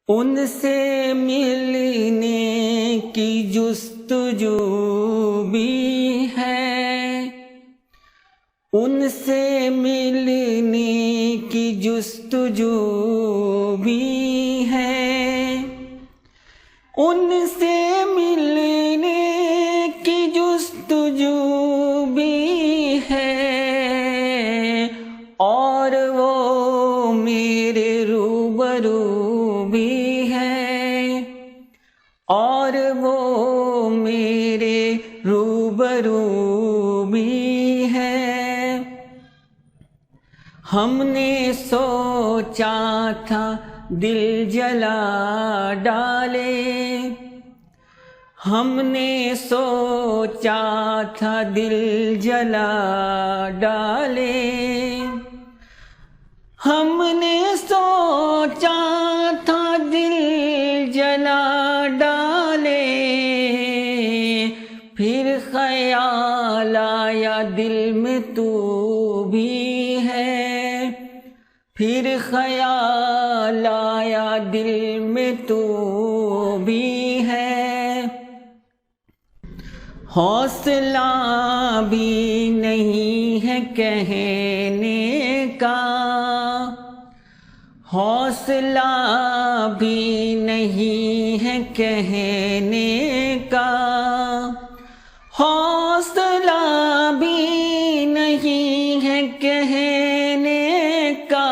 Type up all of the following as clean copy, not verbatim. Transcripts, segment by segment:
ان سے ملنے کی جستجو بھی ہے، ان سے ملنے کی جستجو بھی ہے، ان سے ملنے کی جستجو بھی ہے، اور وہ میرے روبرو بھی ہے، اور وہ میرے روبرو بھی ہے۔ ہم نے سوچا تھا دل جلا ڈالے، ہم نے سوچا تھا دل جلا ڈالے، ہم نے سوچا تھا دل جلا ڈالے، پھر خیال آیا دل میں تو بھی ہے، پھر خیال آیا دل میں تو بھی ہے، حوصلہ بھی نہیں ہے کہنے کا، حوصلہ بھی نہیں ہے کہنے کا، حوصلہ بھی نہیں ہے کہنے کا،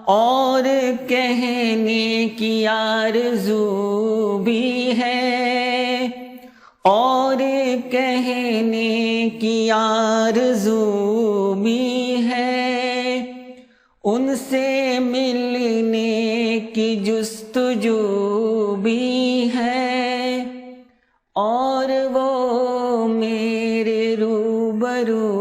اور کہنے کی آرزو بھی ہے، اور کہنے کی آرزو بھی ہے، ان سے ملنے کی جستجو بھی ہے، اور وہ میرے روبرو